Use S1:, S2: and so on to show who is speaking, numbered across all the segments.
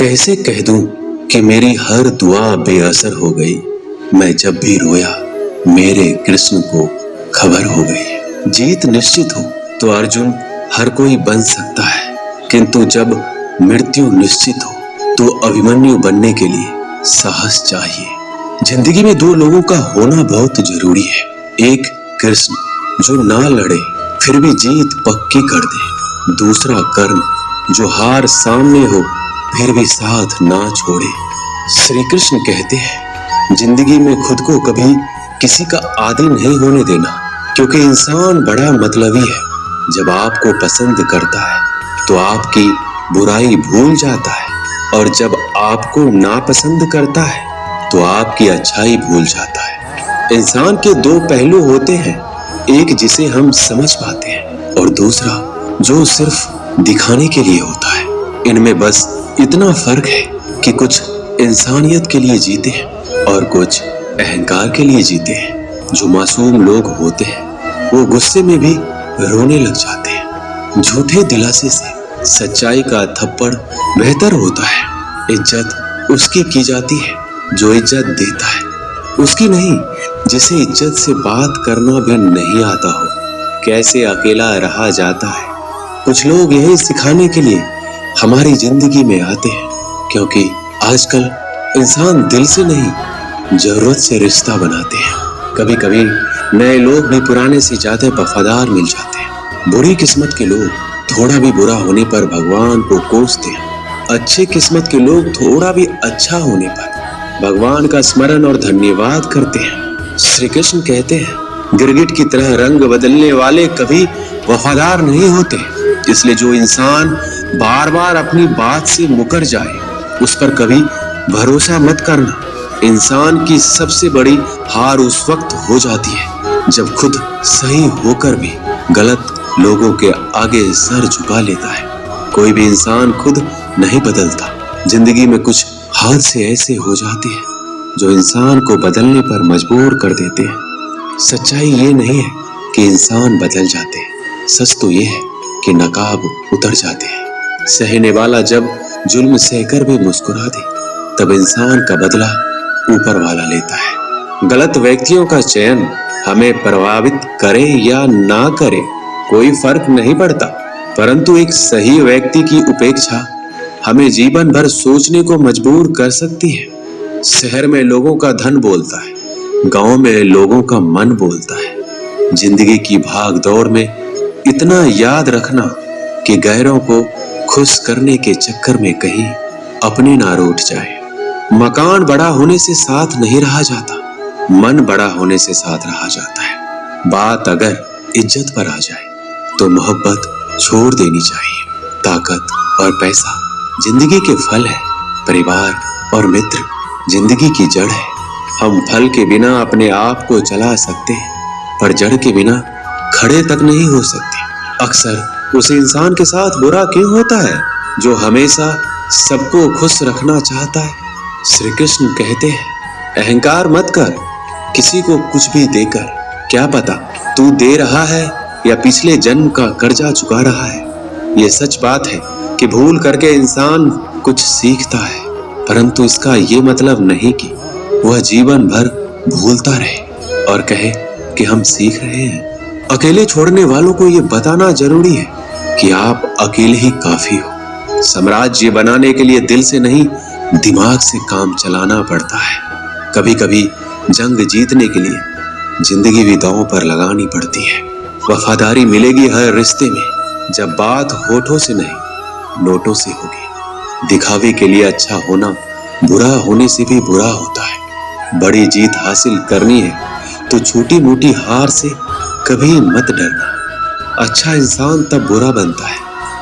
S1: कैसे कह दूं कि मेरी हर दुआ बेअसर हो गई। मैं जब भी रोया मेरे कृष्ण को खबर हो गई। जीत निश्चित हो तो अर्जुन हर कोई बन सकता है, किंतु जब मृत्यु निश्चित हो तो अभिमन्यु बनने के लिए साहस चाहिए। जिंदगी में दो लोगों का होना बहुत जरूरी है। एक कृष्ण जो ना लड़े फिर भी जीत पक्की कर दे। दूसरा कर्ण जो हार सामने हो फिर भी साथ ना छोड़े। श्री कृष्ण कहते हैं जिंदगी में खुद को कभी किसी का आदी नहीं होने देना, क्योंकि इंसान बड़ा मतलबी है। जब आपको पसंद करता है तो आपकी बुराई भूल जाता है, और जब आपको नापसंद करता है तो आपकी अच्छाई भूल जाता है। इंसान के दो पहलू होते हैं, एक जिसे हम समझ पाते हैं और दूसरा जो सिर्फ दिखाने के लिए होता है। इनमें बस इतना फर्क है कि कुछ इंसानियत के लिए जीते हैं और कुछ अहंकार के लिए जीते हैं। जो मासूम लोग होते हैं वो गुस्से में भी रोने लग जाते हैं। झूठे दिलासे से सच्चाई का थप्पड़ बेहतर होता है। इज्जत उसकी की जाती है जो इज्जत देता है, उसकी नहीं जिसे इज्जत से बात करना भी नहीं आता हो। कैसे अकेला रहा जाता है। कुछ लोग यही सिखाने के लिए हमारी जिंदगी में आते हैं, क्योंकि आजकल इंसान दिल से नहीं जरूरत से रिश्ता बनाते हैं। कभी कभी नए लोग भी पुराने से ज्यादा वफादार मिल जाते हैं। बुरी किस्मत के लोग थोड़ा भी बुरा होने पर भगवान को कोसते हैं। अच्छे किस्मत के लोग थोड़ा भी अच्छा होने पर भगवान का स्मरण और धन्यवाद करते हैं। श्री कृष्ण कहते हैं गिरगिट की तरह रंग बदलने वाले कभी वफादार नहीं होते। इसलिए जो इंसान बार बार अपनी बात से मुकर जाए उस पर कभी भरोसा मत करना। इंसान की सबसे बड़ी हार उस वक्त हो जाती है जब खुद सही होकर भी गलत लोगों के आगे सर झुका लेता है। कोई भी इंसान खुद नहीं बदलता। जिंदगी में कुछ हादसे ऐसे हो जाते हैं जो इंसान को बदलने पर मजबूर कर देते हैं। सच्चाई ये नहीं है कि इंसान बदल जाते हैं, सच तो ये है कि नकाब उतर जाते हैं। सहने वाला जब जुल्म सहकर भी मुस्कुरा दे तब इंसान का बदला ऊपर वाला लेता है। गलत व्यक्तियों का चयन हमें प्रभावित करे या ना करे कोई फर्क नहीं पड़ता, परंतु एक सही व्यक्ति की उपेक्षा हमें जीवन भर सोचने को मजबूर कर सकती है। शहर में लोगों का धन बोलता है, गांव में लोगों का मन बोलता है। जिंदगी की भाग दौड़ में इतना याद रखना कि गैरों को खुश करने के चक्कर में कहीं अपने ना रूठ जाए। मकान बड़ा होने से साथ नहीं रहा जाता, मन बड़ा होने से साथ रहा जाता है। बात अगर इज्जत पर आ जाए तो मोहब्बत छोड़ देनी चाहिए। ताकत और पैसा जिंदगी के फल है, परिवार और मित्र जिंदगी की जड़ है। हम फल के बिना अपने आप को चला सकते हैं, पर जड़ के बिना खड़े तक नहीं हो सकते। अक्सर उस इंसान के साथ बुरा क्यों होता है जो हमेशा सबको खुश रखना चाहता है। श्री कृष्ण कहते हैं अहंकार मत कर किसी को कुछ भी देकर। क्या पता तू दे रहा है या पिछले जन्म का कर्जा चुका रहा है। ये सच बात है कि भूल करके इंसान कुछ सीखता है, परंतु इसका ये मतलब नहीं कि वह जीवन भर भूलता रहे और कहे कि हम सीख रहे हैं। अकेले छोड़ने वालों को ये बताना जरूरी है कि आप अकेले ही काफी हो। साम्राज्य बनाने के लिए दिल से नहीं दिमाग से काम चलाना पड़ता है। कभी कभी जंग जीतने के लिए जिंदगी भी दांव पर लगानी पड़ती है। वफादारी मिलेगी हर रिश्ते में जब बात होठों से नहीं नोटों से होगी। दिखावे के लिए अच्छा होना बुरा होने से भी बुरा होता है। बड़ी जीत हासिल करनी है तो छोटी मोटी हार से कभी मत डरना। अच्छा इंसान तब बुरा बनता है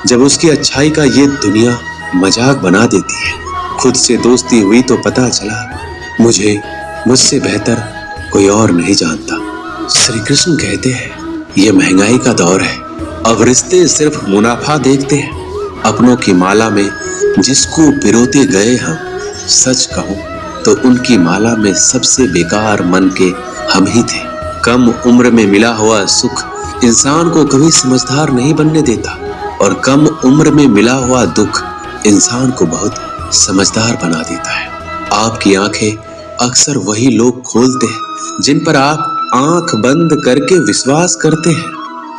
S1: जब उसकी अच्छाई का ये दुनिया मजाक बना देती है। खुद से दोस्ती हुई तो पता चला मुझे मुझसे बेहतर कोई और नहीं जानता। श्री कृष्ण कहते हैं ये महंगाई का दौर है, अब रिश्ते सिर्फ मुनाफा देखते हैं। अपनों की माला में जिसको पिरोते गए हम, सच कहूं तो उनकी माला में सबसे बेकार मन के हम ही थे। कम उम्र में मिला हुआ सुख इंसान को कभी समझदार नहीं बनने देता, और कम उम्र में मिला हुआ दुख इंसान को बहुत समझदार बना देता है। आपकी आंखें अक्सर वही लोग खोलते हैं जिन पर आप आंख बंद करके विश्वास करते हैं।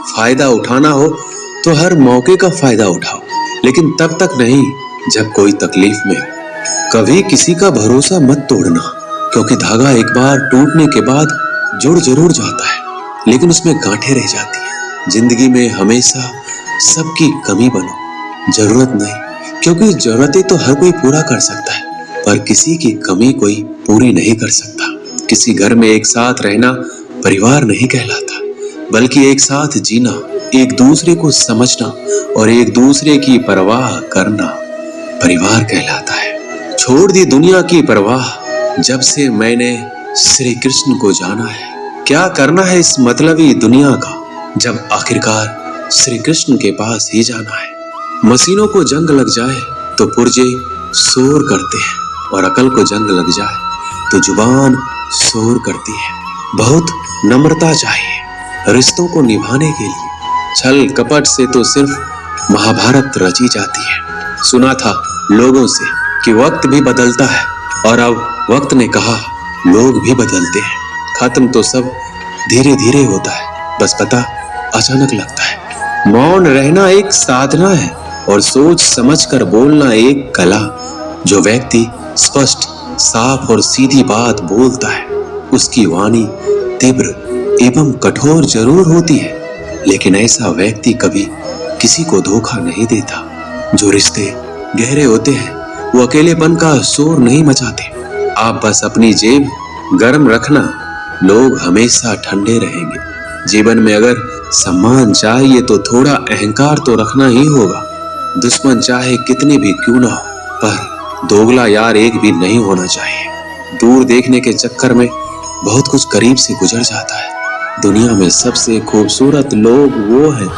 S1: फायदा उठाना हो तो हर मौके का फायदा उठाओ, लेकिन तब तक नहीं जब कोई तकलीफ में हो। कभी किसी का भरोसा मत तोड़ना, क्योंकि धागा एक बार टूटने के बाद जुड़ जरूर जाता है, लेकिन उसमें गांठें रह जाती हैं। जिंदगी में हमेशा सबकी कमी बनो, जरूरत नहीं, क्योंकि जरूरतें तो हर कोई पूरा कर सकता है, पर किसी की कमी कोई पूरी नहीं कर सकता। किसी घर में एक साथ रहना परिवार नहीं कहलाता, बल्कि एक साथ जीना, एक दूसरे को समझना और एक दूसरे की परवाह करना परिवार कहलाता है। छोड़ दी दुनिया की परवाह जब से मैंने श्री कृष्ण को जाना है। क्या करना है इस मतलबी दुनिया का, जब आखिरकार श्री कृष्ण के पास ही जाना है। मशीनों को जंग लग जाए तो पुर्जे शोर करते हैं, और अकल को जंग लग जाए तो जुबान शोर करती है। बहुत नम्रता चाहिए रिश्तों को निभाने के लिए। छल कपट से तो सिर्फ महाभारत रची जाती है। सुना था लोगों से कि वक्त भी बदलता है, और अब वक्त ने कहा लोग भी बदलते हैं। खत्म तो सब धीरे धीरे होता है, बस पता अचानक लगता है। मौन रहना एक साधना है, और सोच समझकर बोलना एक कला। जो व्यक्ति स्पष्ट, साफ और सीधी बात बोलता है, उसकी वाणी तीव्र एवं कठोर जरूर होती है, लेकिन ऐसा व्यक्ति कभी किसी को धोखा नहीं देता। जो रिश्ते गहरे होते हैं वो अकेलेपन का शोर नहीं मचाते। आप बस अपनी जेब गर्म रखना, लोग हमेशा ठंडे रहेंगे। जीवन में अगर सम्मान चाहिए तो थोड़ा अहंकार तो रखना ही होगा। दुश्मन चाहे कितने भी क्यों ना हो, पर दोगला यार एक भी नहीं होना चाहिए। दूर देखने के चक्कर में बहुत कुछ करीब से गुजर जाता है। दुनिया में सबसे खूबसूरत लोग वो हैं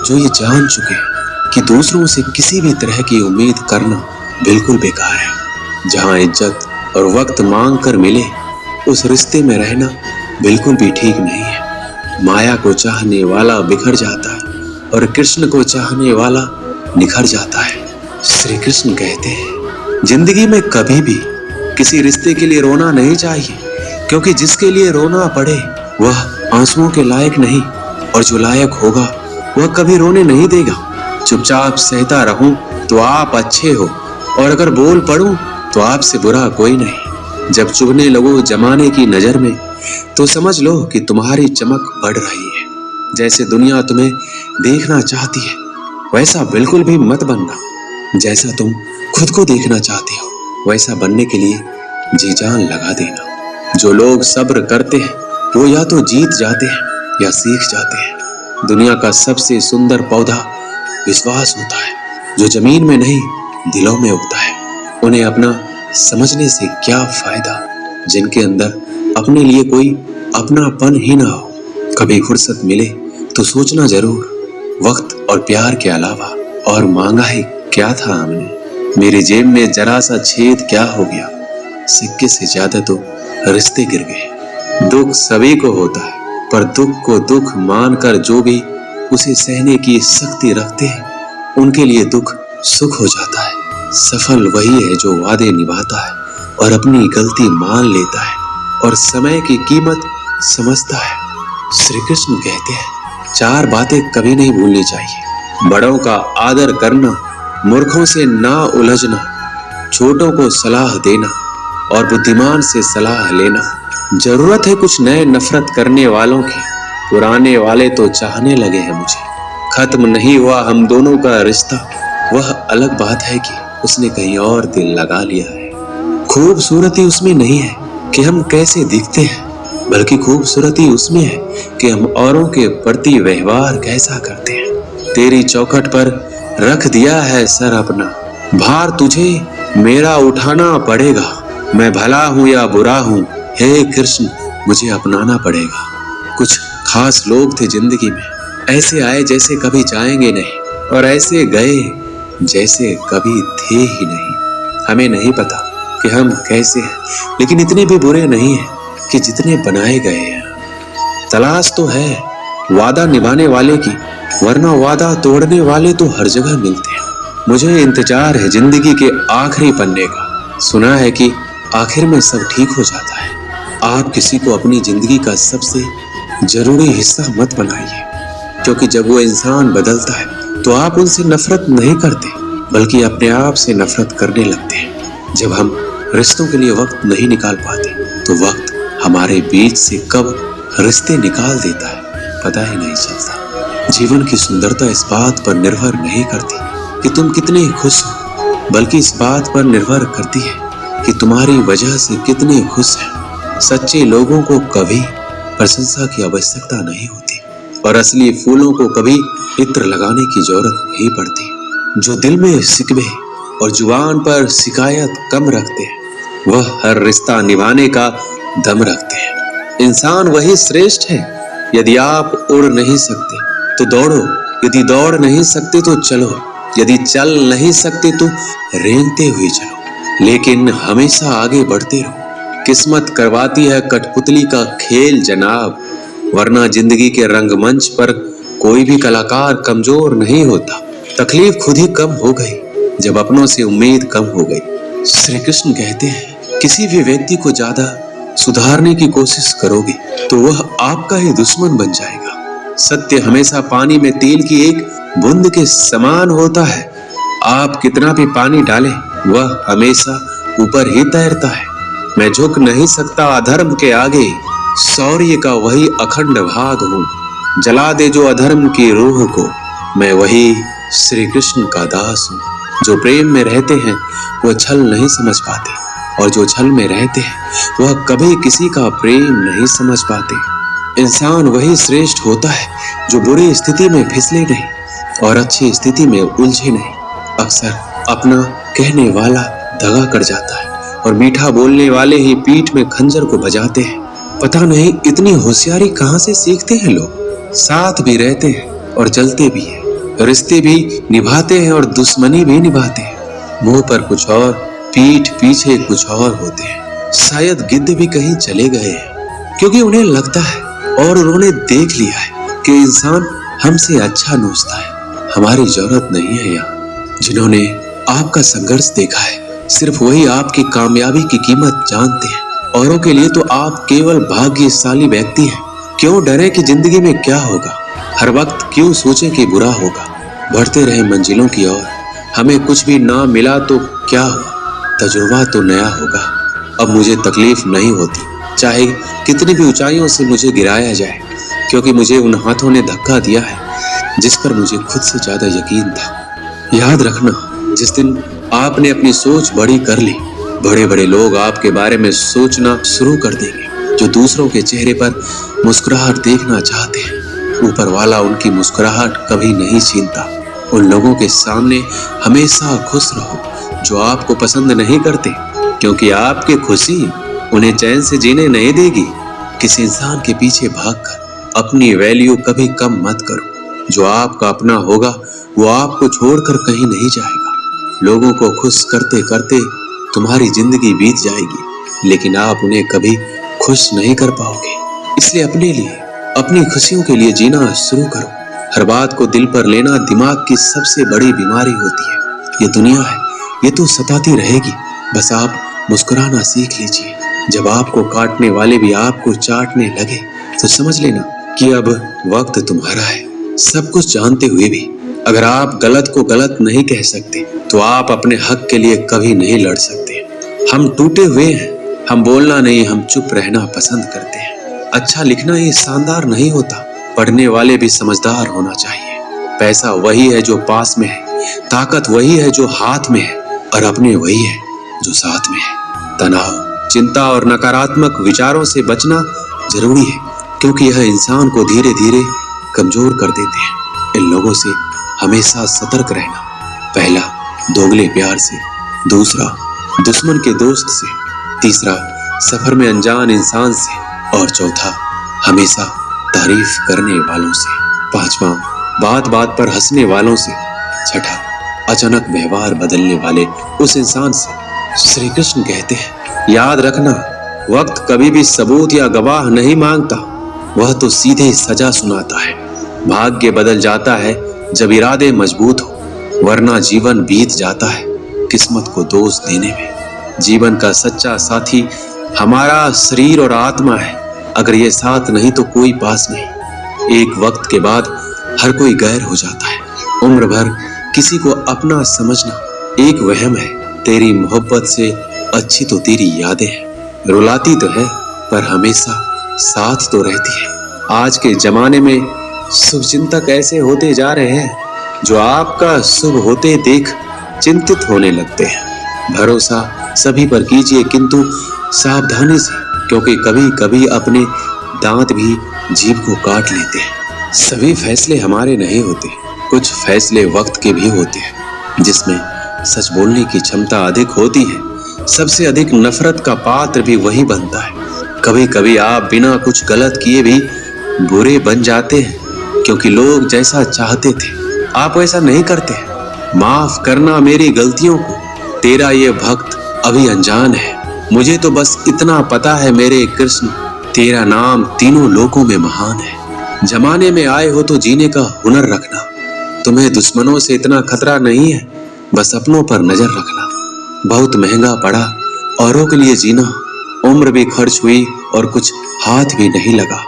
S1: जो ये जान चुके हैं कि दूसरों से किसी भी तरह की उम्मीद करना बिल्कुल बेकार है। जहां इज्जत और वक्त मांग कर मिले, उस रिश्ते में रहना बिल्कुल भी ठीक नहीं है। माया को चाहने वाला बिखर जाता है, और कृष्ण को चाहने वाला निखर जाता है। श्री कृष्ण कहते हैं, जिंदगी में कभी भी किसी रिश्ते के लिए रोना नहीं चाहिए, क्योंकि जिसके लिए रोना पड़े वह आंसुओं के लायक नहीं, और जो लायक होगा वह कभी रोने नहीं देगा। चुपचाप सहता रहूं तो आप अच्छे हो, और अगर बोल पड़ूं तो आपसे बुरा कोई नहीं। जब चुभने लगो जमाने की नजर में तो समझ लो कि तुम्हारी चमक बढ़ रही है। जैसे दुनिया तुम्हें देखना चाहती है वैसा बिल्कुल भी मत बनना। जैसा तुम खुद को देखना चाहते हो वैसा बनने के लिए जी जान लगा देना। जो लोग सब्र करते हैं वो या तो जीत जाते हैं या सीख जाते हैं। दुनिया का सबसे सुंदर पौधा विश्वास होता है, जो जमीन में नहीं दिलों में उगता है। उन्हें अपना समझने से क्या फायदा जिनके अंदर अपने लिए कोई अपनापन ही ना हो। कभी फुर्सत मिले तो सोचना जरूर, वक्त और प्यार के अलावा और मांगा ही क्या था हमने। मेरी जेब में जरा सा छेद क्या हो गया, सिक्के से ज्यादा तो रिश्ते गिर गए। दुख सभी को होता है, पर दुख को दुख मानकर जो भी उसे सहने की शक्ति रखते हैं उनके लिए दुख सुख हो जाता है। सफल वही है जो वादे निभाता है और अपनी गलती मान लेता है और समय की कीमत समझता है। श्री कृष्ण कहते हैं, 4 बातें कभी नहीं भूलनी चाहिए। बड़ों का आदर करना, मूर्खों से ना उलझना, छोटों को सलाह देना और बुद्धिमान से सलाह लेना। जरूरत है कुछ नए नफरत करने वालों की, पुराने वाले तो चाहने लगे हैं मुझे। खत्म नहीं हुआ हम दोनों का रिश्ता, वह अलग बात है कि उसने कहीं और दिल लगा लिया है। खूबसूरती उसमें नहीं है कि हम कैसे दिखते हैं, बल्कि खूबसूरती उसमें है कि हम औरों के प्रति व्यवहार कैसा करते हैं। तेरी चौखट पर रख दिया है सर अपना, भार तुझे मेरा उठाना पड़ेगा। मैं भला हूं या बुरा हूं, हे कृष्ण मुझे अपनाना पड़ेगा। कुछ खास लोग थे जिंदगी में, ऐसे आए जैसे कभी जाएंगे नहीं, और ऐसे गए जैसे कभी थे ही नहीं। हमें नहीं पता कि हम कैसे हैं, लेकिन इतने भी बुरे नहीं हैं कि जितने बनाए गए हैं। तलाश तो है वादा निभाने वाले की, वरना वादा तोड़ने वाले तो हर जगह मिलते हैं। मुझे इंतजार है जिंदगी के आखिरी पन्ने का। सुना है कि आखिर में सब ठीक हो जाता है। आप किसी को अपनी जिंदगी का सबसे जरूरी हिस्सा मत बनाइए, क्योंकि जब वो इंसान बदलता है तो आप उनसे नफरत नहीं करते, बल्कि अपने आप से नफरत करने लगते हैं। जब हम रिश्तों के लिए वक्त नहीं निकाल पाते तो वक्त हमारे बीच से कब रिश्ते निकाल देता है पता ही नहीं चलता। जीवन की सुंदरता इस बात पर निर्भर नहीं करती कि तुम कितने खुश हो, बल्कि इस बात पर निर्भर करती है कि तुम्हारी वजह से कितने खुश हैं। सच्चे लोगों को कभी प्रशंसा की आवश्यकता नहीं होती और असली फूलों को कभी इत्र लगाने की जरूरत नहीं पड़ती। जो दिल में शिकवे और जुबान पर शिकायत कम रखते हैं वह हर रिश्ता निभाने का दम रखते हैं। इंसान वही श्रेष्ठ है। यदि आप उड़ नहीं सकते तो दौड़ो, यदि दौड़ नहीं सकते तो चलो, यदि चल नहीं सकते तो रेंगते हुए चलो, लेकिन हमेशा आगे बढ़ते रहो। किस्मत करवाती है कठपुतली का खेल जनाब, वरना जिंदगी के रंगमंच पर कोई भी कलाकार कमजोर नहीं होता। तकलीफ खुद ही कम हो गई जब अपनों से उम्मीद कम हो गई। श्री कृष्ण कहते हैं किसी भी व्यक्ति को ज्यादा सुधारने की कोशिश करोगे तो वह आपका ही दुश्मन बन जाएगा। सत्य हमेशा पानी में तेल की एक बूंद के समान होता है। आप कितना भी पानी डालें वह हमेशा ऊपर ही तैरता है। मैं झुक नहीं सकता अधर्म के आगे, शौर्य का वही अखंड भाग हूँ। जला दे जो अधर्म की रूह को, मैं वही श्री कृष्ण का दास हूँ। जो प्रेम में रहते हैं वो छल नहीं समझ पाते, और जो छल में रहते हैं वह कभी किसी का प्रेम नहीं समझ पाते। इंसान वही श्रेष्ठ होता है जो बुरी स्थिति में फिसले नहीं और अच्छी स्थिति में उलझे नहीं। अक्सर अपना कहने वाला दगा कर जाता है और मीठा बोलने वाले ही पीठ में खंजर को बजाते हैं। पता नहीं इतनी होशियारी कहाँ से सीखते हैं लोग। साथ भी रहते हैं और जलते भी हैं, रिश्ते भी निभाते हैं और दुश्मनी भी निभाते हैं। मुंह पर कुछ और, पीठ पीछे कुछ और होते हैं। शायद गिद्ध भी कहीं चले गए हैं, क्योंकि उन्हें लगता है और उन्होंने देख लिया है कि इंसान हमसे अच्छा नोचता है। हमारी जरूरत नहीं है यहाँ। जिन्होंने आपका संघर्ष देखा है सिर्फ वही आपकी कामयाबी की कीमत जानते हैं। औरों के लिए तो आप केवल भाग्यशाली व्यक्ति हैं। क्यों डरे कि जिंदगी में क्या होगा, हर वक्त क्यों सोचे कि बुरा होगा। बढ़ते रहे मंजिलों की ओर, हमें कुछ भी ना मिला तो क्या हुआ, तजुर्बा तो नया होगा। अब मुझे तकलीफ नहीं होती चाहे कितनी भी ऊंचाइयों से मुझे गिराया जाए, क्योंकि मुझे उन हाथों ने धक्का दिया है जिस पर मुझे खुद से ज्यादा यकीन था। याद रखना, जिस दिन आपने अपनी सोच बड़ी कर ली, बड़े बड़े लोग आपके बारे में सोचना शुरू कर देंगे। जो दूसरों के चेहरे पर मुस्कुराहट देखना चाहते हैं, ऊपर वाला उनकी मुस्कुराहट कभी नहीं छीनता। उन लोगों के सामने हमेशा खुश रहो जो आपको पसंद नहीं करते, क्योंकि आपकी खुशी उन्हें चैन से जीने नहीं देगी। किसी इंसान के पीछे भागकर अपनी वैल्यू कभी कम मत करो। जो आपका अपना होगा वो आपको छोड़कर कहीं नहीं जाएगा। लोगों को खुश करते करते तुम्हारी जिंदगी बीत जाएगी, लेकिन आप उन्हें कभी खुश नहीं कर पाओगे। इसलिए अपने लिए, अपनी खुशियों के लिए जीना शुरू करो। हर बात को दिल पर लेना दिमाग की सबसे बड़ी बीमारी होती है। ये दुनिया है, ये तो सताती रहेगी, बस आप मुस्कुराना सीख लीजिए। जब आपको काटने वाले भी आपको चाटने लगे तो समझ लेना कि अब वक्त तुम्हारा है। सब कुछ जानते हुए भी अगर आप गलत को गलत नहीं कह सकते तो आप अपने हक के लिए कभी नहीं लड़ सकते। हम टूटे हुए हैं, हम बोलना नहीं, हम चुप रहना पसंद करते हैं। अच्छा लिखना ही शानदार नहीं होता, पढ़ने वाले भी समझदार होना चाहिए। पैसा वही है जो पास में है, ताकत वही है जो हाथ में है, और अपने वही है जो साथ में है। तनाव, चिंता और नकारात्मक विचारों से बचना जरूरी है, क्योंकि यह इंसान को धीरे धीरे कमजोर कर देते हैं। इन लोगों से हमेशा सतर्क रहना। पहला, दोगले प्यार से। दूसरा, दुश्मन के दोस्त से। तीसरा, सफर में अनजान इंसान से। और चौथा, हमेशा तारीफ करने वालों से। पांचवा, बात बात पर हंसने वालों से। छठा, अचानक व्यवहार बदलने वाले उस इंसान से। श्री कृष्ण कहते हैं, याद रखना, वक्त कभी भी सबूत या गवाह नहीं मांगता, वह तो सीधे सजा सुनाता है। भाग्य बदल जाता है जब इरादे मजबूत हो, वरना जीवन बीत जाता है किस्मत को दोष देने में। जीवन का सच्चा साथी हमारा शरीर और आत्मा है। अगर ये साथ नहीं तो कोई पास नहीं। एक वक्त के बाद हर कोई गैर हो जाता है। उम्र भर किसी को अपना समझना एक वहम है। तेरी मोहब्बत से अच्छी तो तेरी यादें हैं। रुलाती तो है पर हमेशा साथ तो रहती है। आज के जमाने में शुभचिंतक ऐसे होते जा रहे हैं जो आपका शुभ होते देख चिंतित होने लगते हैं। भरोसा सभी पर कीजिए किंतु सावधानी से, क्योंकि कभी कभी अपने दांत भी जीभ को काट लेते हैं। सभी फैसले हमारे नहीं होते, कुछ फैसले वक्त के भी होते हैं जिसमें सच बोलने की क्षमता अधिक होती है। सबसे अधिक नफरत का पात्र भी वही बनता है। कभी कभी आप बिना कुछ गलत किए भी बुरे बन जाते हैं, क्योंकि लोग जैसा चाहते थे आप वैसा नहीं करते। माफ करना मेरी गलतियों को, तेरा ये भक्त अभी अनजान है। मुझे तो बस इतना पता है मेरे कृष्ण, तेरा नाम तीनों लोकों में महान है। जमाने में आए हो तो जीने का हुनर रखना। तुम्हें दुश्मनों से इतना खतरा नहीं है, बस अपनों पर नजर रखना। बहुत महंगा पड़ा औरों के लिए जीना। उम्र भी खर्च हुई और कुछ हाथ भी नहीं लगा।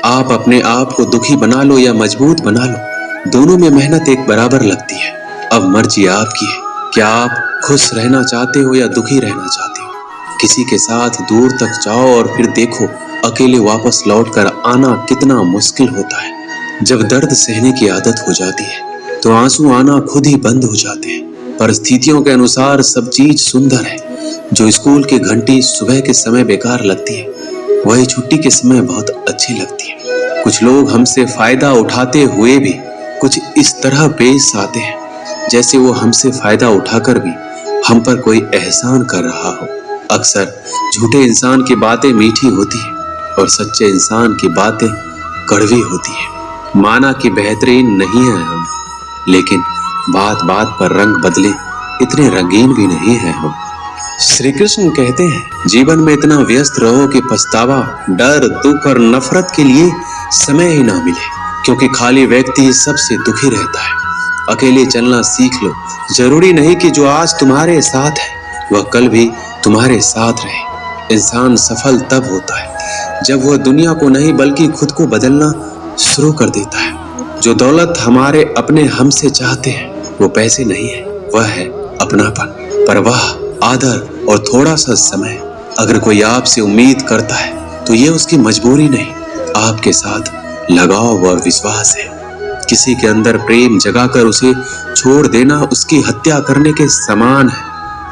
S1: आप अपने आप को दुखी बना लो या मजबूत बना लो, दोनों में मेहनत एक बराबर लगती है। अब मर्जी आपकी है, क्या आप खुश रहना चाहते हो या दुखी रहना चाहते हो। किसी के साथ दूर तक जाओ और फिर देखो अकेले वापस लौटकर आना कितना मुश्किल होता है। जब दर्द सहने की आदत हो जाती है तो आंसू आना खुद ही बंद हो जाते हैं। परिस्थितियों के अनुसार सब चीज सुंदर है। जो स्कूल की घंटी सुबह के समय बेकार लगती है, वही छुट्टी के समय बहुत अच्छी लगती है। कुछ लोग हमसे फायदा उठाते हुए भी कुछ इस तरह पेश आते हैं जैसे वो हमसे फायदा उठाकर भी हम पर कोई एहसान कर रहा हो। अक्सर झूठे इंसान की बातें मीठी होती है और सच्चे इंसान की बातें कड़वी होती है। माना कि बेहतरीन नहीं है हम, लेकिन बात बात पर रंग बदले इतने रंगीन भी नहीं है हम। श्री कृष्ण कहते हैं जीवन में इतना व्यस्त रहो कि पछतावा, डर, दुख और नफरत के लिए समय ही ना मिले, क्योंकि खाली व्यक्ति सबसे दुखी रहता है। अकेले चलना सीख लो। जरूरी नहीं कि जो आज तुम्हारे साथ है वह कल भी तुम्हारे साथ रहे। इंसान सफल तब होता है जब वह दुनिया को नहीं बल्कि खुद को बदलना शुरू कर देता है। जो दौलत हमारे अपने हमसे चाहते हैं वो पैसे नहीं है, वह है अपनापन, परवाह, आदर और थोड़ा सा समय। अगर कोई आपसे उम्मीद करता है तो ये उसकी मजबूरी नहीं, आपके साथ लगाव और विश्वास है। किसी के अंदर प्रेम जगाकर उसे छोड़ देना उसकी हत्या करने के समान है।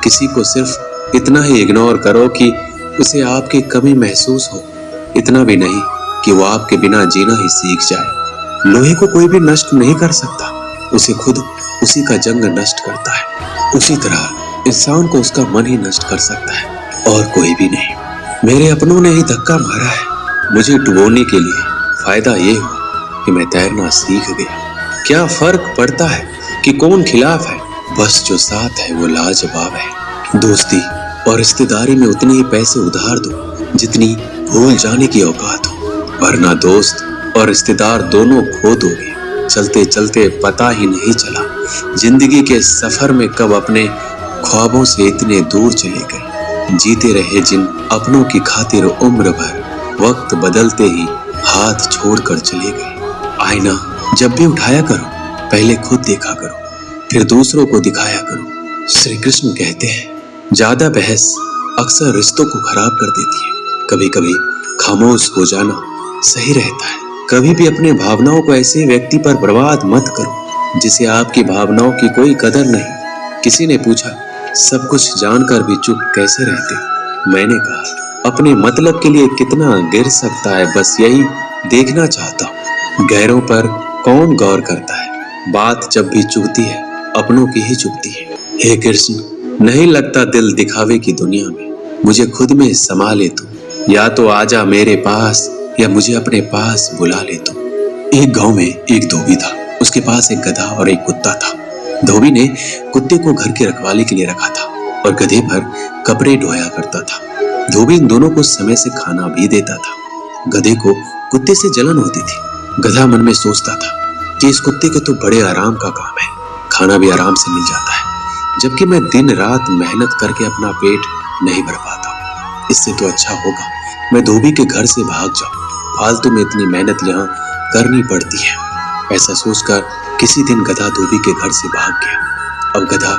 S1: किसी को सिर्फ इतना ही इग्नोर करो कि उसे आपकी कमी महसूस हो, इतना भी नहीं कि वो आपके बिना जीना ही सीख जाए। लोहे को कोई भी नष्ट नहीं कर सकता, उसे खुद उसी का जंग नष्ट करता है। उसी तरह इंसान को उसका मन ही नष्ट कर सकता है और कोई भी नहीं। मेरे अपनों ने ही धक्का मारा है मुझे डुबोने के लिए। फायदा ये हो कि मैं तैरना सीख गया। क्या फर्क पड़ता है कि कौन खिलाफ है, बस जो साथ है वो लाजवाब है। दोस्ती और रिश्तेदारी में उतने ही पैसे उधार दो जितनी भूल जाने की औकात हो, वरना दोस्त और रिश्तेदार दोनों खो दोगे। चलते चलते पता ही नहीं चला जिंदगी के सफर में कब अपने ख्वाबों से इतने दूर चले गए। जीते रहे जिन अपनों की खातिर उम्र भर, वक्त बदलते ही हाथ छोड़कर चले गए। आईना जब भी उठाया करो पहले खुद देखा करो, फिर दूसरों को दिखाया करो। श्री कृष्ण कहते हैं ज्यादा बहस अक्सर रिश्तों को खराब कर देती है। कभी कभी खामोश हो जाना सही रहता है। कभी भी अपने भावनाओं को ऐसे व्यक्ति पर बर्बाद मत करो जिसे आपकी भावनाओं की कोई कदर नहीं। किसी ने पूछा सब कुछ जानकर भी चुप कैसे रहते हो? मैंने कहा अपने मतलब के लिए कितना गिर सकता है, बस यही देखना चाहता हूँ। गैरों पर कौन गौर करता है, बात जब भी चुभती है अपनों की ही चुभती है। हे कृष्ण, नहीं लगता दिल दिखावे की दुनिया में, मुझे खुद में समा ले तू। या तो आजा मेरे पास या मुझे अपने पास बुला ले तू। एक गांव में एक धोबी था, उसके पास एक गधा और एक कुत्ता था। धोबी ने कुत्ते को घर की रखवाली के लिए रखा था और गधे पर कपड़े ढोया करता था। धोबी इन दोनों को समय से खाना भी देता था। गधे को कुत्ते से जलन होती थी। गधा मन में सोचता था कि इस कुत्ते के तो बड़े आराम का काम है, खाना भी आराम से मिल जाता है, जबकि मैं दिन रात मेहनत करके अपना पेट नहीं भर पाता। इससे तो अच्छा होगा मैं धोबी के घर से भाग जाऊं, फालतू में इतनी मेहनत यहाँ करनी पड़ती है। ऐसा सोचकर किसी दिन गधा धोबी के घर से भाग गया। अब गधा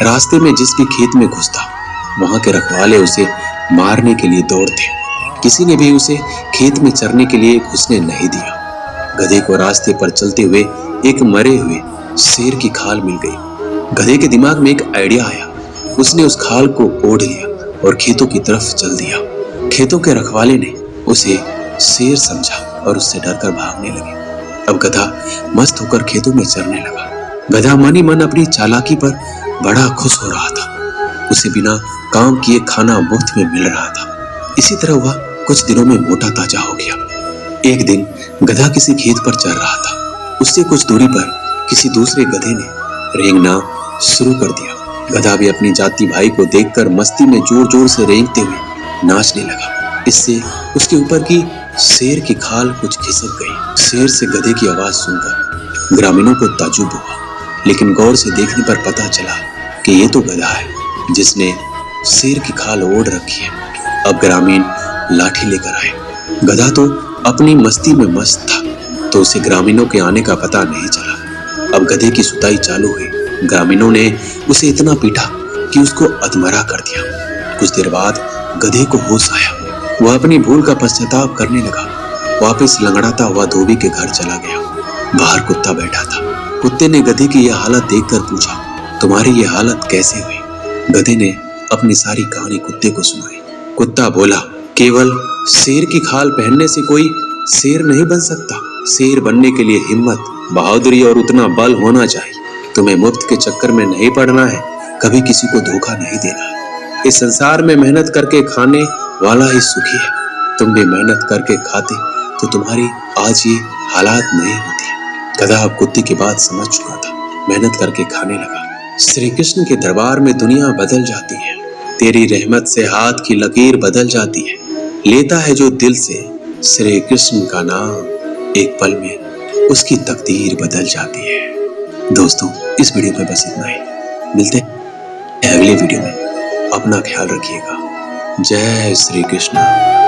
S1: रास्ते में जिस भी खेत में घुसता, वहां के रखवाले उसे मारने के लिए दौड़ते। किसी ने भी उसे खेत में चरने के लिए घुसने नहीं दिया। गधे को रास्ते पर चलते हुए एक मरे हुए शेर की खाल मिल गई। गधे के दिमाग में एक आइडिया आया। उसने उस खाल को ओढ़ लिया और खेतों की तरफ चल दिया। खेतों के रखवाले ने उसे शेर समझा और उससे डरकर भागने लगे। अब गधा मस्त होकर खेतों में चरने लगा। गधा मन ही मन अपनी चालाकी पर बड़ा खुश हो रहा था। उसे बिना काम किए खाना मुफ्त में मिल रहा था। इसी तरह वह कुछ दिनों में मोटा ताजा हो गया। एक दिन गधा किसी खेत पर चर रहा था। उससे कुछ दूरी पर किसी दूसरे गधे ने रेंगना शुरू कर दिया। गधा भी अपनी जाति भाई को देखकर मस्ती में जोर जोर से रेंगते हुए नाचने लगा। इससे उसके ऊपर की शेर की खाल कुछ खिसक गई। शेर से गधे की आवाज सुनकर ग्रामीणों को ताज्जुब हुआ, लेकिन गौर से देखने पर पता चला कि ये तो गधा है जिसने शेर की खाल ओढ़ रखी है। अब ग्रामीण लाठी लेकर आए। गधा तो अपनी मस्ती में मस्त था, तो उसे ग्रामीणों के आने का पता नहीं चला। अब गधे की सुताई चालू हुई। ग्रामीणों ने उसे इतना पीटा कि उसको अधमरा कर दिया। कुछ देर बाद गधे को होश आया। वह अपनी भूल का पश्चाताप करने लगा। वापस लंगड़ाता हुआ धोबी के घर चला गया। बाहर कुत्ता बैठा था। कुत्ते ने गधे की यह हालत देखकर पूछा, तुम्हारी ये हालत कैसे हुई? गधे ने अपनी सारी कहानी कुत्ते को सुनाई। कुत्ता बोला, केवल शेर की खाल पहनने से कोई शेर नहीं बन सकता। शेर बनने के लिए हिम्मत, बहादुरी और उतना बल होना चाहिए। तुम्हें मुफ्त के चक्कर में नहीं पड़ना है, कभी किसी को धोखा नहीं देना। इस संसार में मेहनत करके खाने वाला ही सुखी है। तुम भी मेहनत करके खाते तो तुम्हारी आज ये हालात नहीं होती। गधा अब कुत्ते की बात समझ चुका था। मेहनत करके खाने लगा। श्री कृष्ण के दरबार में दुनिया बदल जाती है। तेरी रहमत से हाथ की लकीर बदल जाती है। लेता है जो दिल से श्री कृष्ण का नाम, एक पल में उसकी तकदीर बदल जाती है। दोस्तों, इस वीडियो में बस इतना ही। मिलते हैं अगले वीडियो में। अपना ख्याल रखिएगा। जय श्री कृष्ण।